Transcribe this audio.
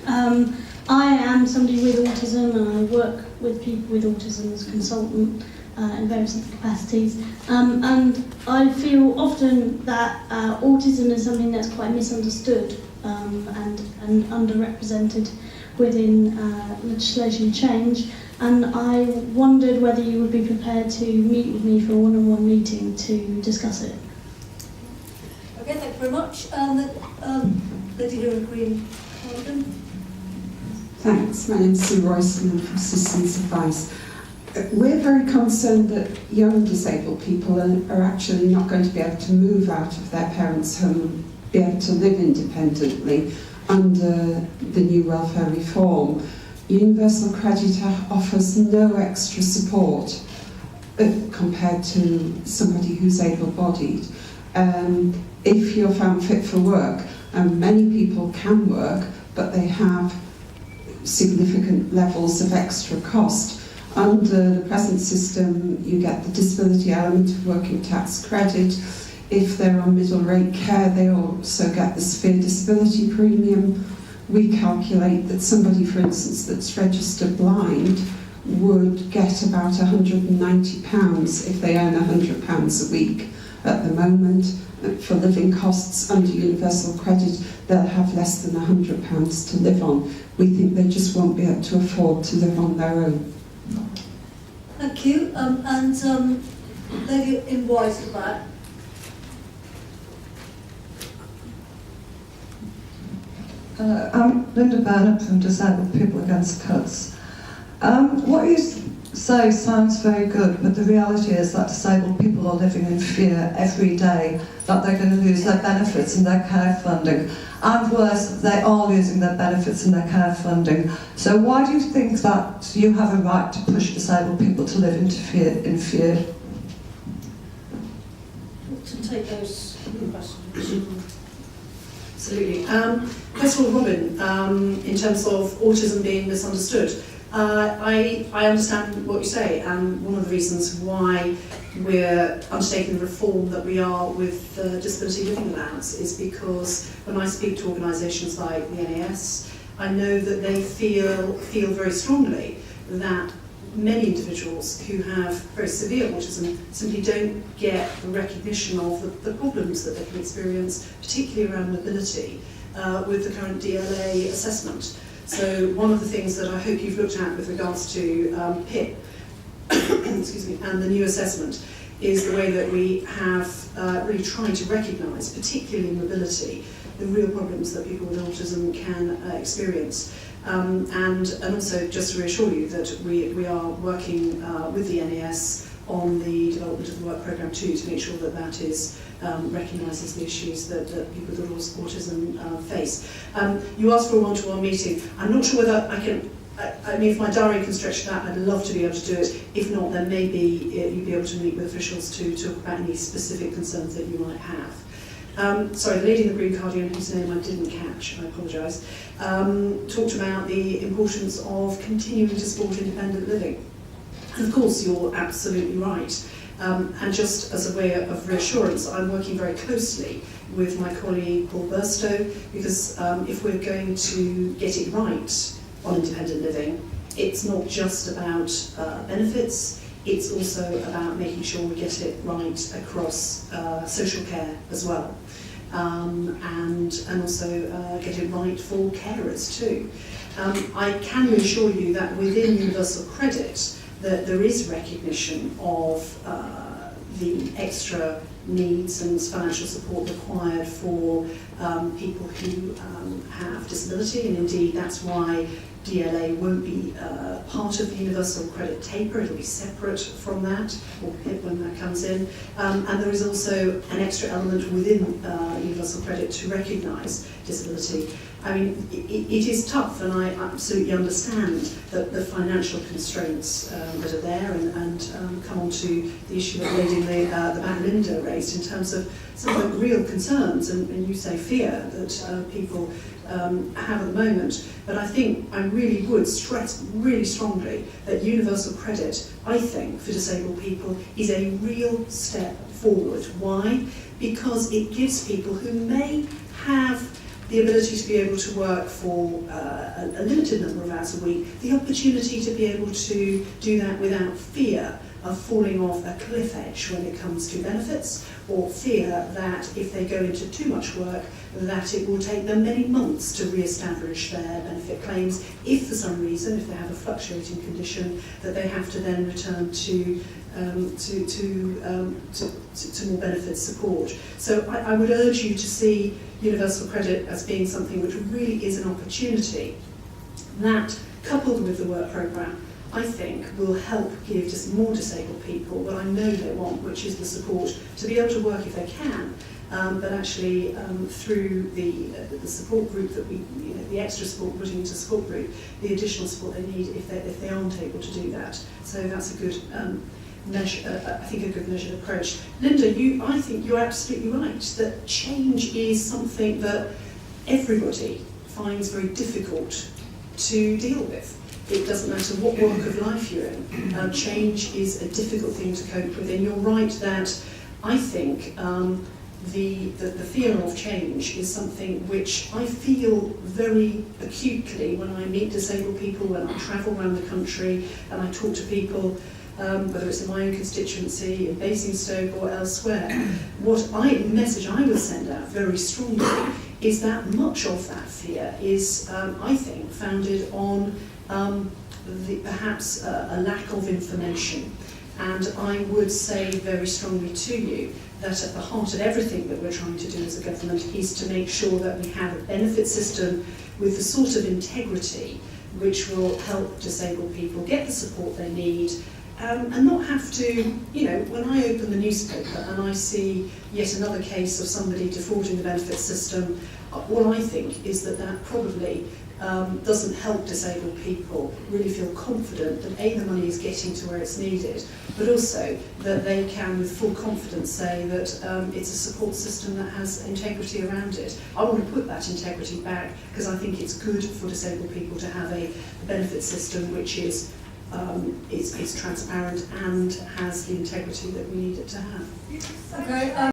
I am somebody with autism and I work with people with autism as a consultant in various other capacities. And I feel often that autism is something that's quite misunderstood and underrepresented within legislation change. And I wondered whether you would be prepared to meet with me for a one-on-one meeting to discuss it. Okay, thank you very much. Lady here in green cardigan. Thanks. My name's Sue Royce and I'm from Citizens Advice. We're very concerned that young disabled people are actually not going to be able to move out of their parents' home and be able to live independently under the new welfare reform. Universal Credit offers no extra support compared to somebody who's able-bodied. If you're found fit for work, and many people can work, but they have significant levels of extra cost. Under the present system, you get the disability element of working tax credit. If they're on middle rate care, they also get the severe disability premium. We calculate that somebody, for instance, that's registered blind would get about £190 if they earn £100 a week. At the moment, for living costs under universal credit, they'll have less than £100 to live on. We think they just won't be able to afford to live on their own. Thank you. Lady in white at the back. I'm Linda Burnett from Disabled People Against Cuts. What you say sounds very good, but the reality is that disabled people are living in fear every day that they're going to lose their benefits and their care funding. And worse, they are losing their benefits and their care funding. So why do you think that you have a right to push disabled people to live in fear? To take those questions. Absolutely. First of all, Robin, in terms of autism being misunderstood, I understand what you say, and one of the reasons why we're undertaking the reform that we are with the Disability Living Allowance is because when I speak to organisations like the NAS, I know that they feel very strongly that many individuals who have very severe autism simply don't get the recognition of the problems that they can experience, particularly around mobility, with the current DLA assessment. So one of the things that I hope you've looked at with regards to PIP excuse me, and the new assessment is the way that we have really tried to recognise, particularly in mobility, the real problems that people with autism can experience. And also just to reassure you that we are working with the NAS on the development of the work programme too, to make sure that that is recognises the issues that people with autism face. You asked for a one-to-one meeting. I'm not sure whether I can, I mean, if my diary can stretch that, I'd love to be able to do it. If not, then maybe you'd be able to meet with officials to talk about any specific concerns that you might have. Sorry, the lady in the green cardigan, whose name I didn't catch, I apologise, talked about the importance of continuing to support independent living. And of course, you're absolutely right. And just as a way of reassurance, I'm working very closely with my colleague Paul Burstow, because if we're going to get it right on independent living, it's not just about benefits, it's also about making sure we get it right across social care as well. And also get it right for carers too. I can reassure you that within Universal Credit that there is recognition of the extra needs and financial support required for people who have disability, and indeed that's why DLA won't be part of the Universal Credit taper, it'll be separate from that, or PIP when that comes in. And there is also an extra element within Universal Credit to recognise disability. I mean, it is tough, and I absolutely understand that the financial constraints that are there, and come on to the issue that Lady the back Linda raised in terms of some of the real concerns, and you say fear, that people have at the moment. But I think I really would stress really strongly that Universal Credit, I think, for disabled people is a real step forward. Why? Because it gives people who may have the ability to be able to work for a limited number of hours a week, the opportunity to be able to do that without fear of falling off a cliff edge when it comes to benefits, or fear that if they go into too much work, that it will take them many months to re-establish their benefit claims if for some reason, if they have a fluctuating condition, that they have to then return to more benefit support. So I would urge you to see universal credit as being something which really is an opportunity that, coupled with the work programme, I think will help give just more disabled people what I know they want, which is the support to be able to work if they can, but actually through the support group that we, the extra support putting into support group, the additional support they need if they aren't able to do that. So that's a good measure, I think a good measured approach. Linda, I think you're absolutely right that change is something that everybody finds very difficult to deal with. It doesn't matter what walk of life you're in. Change is a difficult thing to cope with, and you're right that I think the fear of change is something which I feel very acutely when I meet disabled people, when I travel around the country and I talk to people, whether it's in my own constituency, in Basingstoke or elsewhere. The message I will send out very strongly is that much of that fear is, I think, founded on perhaps a lack of information. And I would say very strongly to you that at the heart of everything that we're trying to do as a government is to make sure that we have a benefit system with the sort of integrity which will help disabled people get the support they need, and not have to, when I open the newspaper and I see yet another case of somebody defrauding the benefit system, all I think is that probably doesn't help disabled people really feel confident that A, the money is getting to where it's needed, but also that they can with full confidence say that it's a support system that has integrity around it. I want to put that integrity back because I think it's good for disabled people to have a benefit system which is transparent and has the integrity that we need it to have. Okay.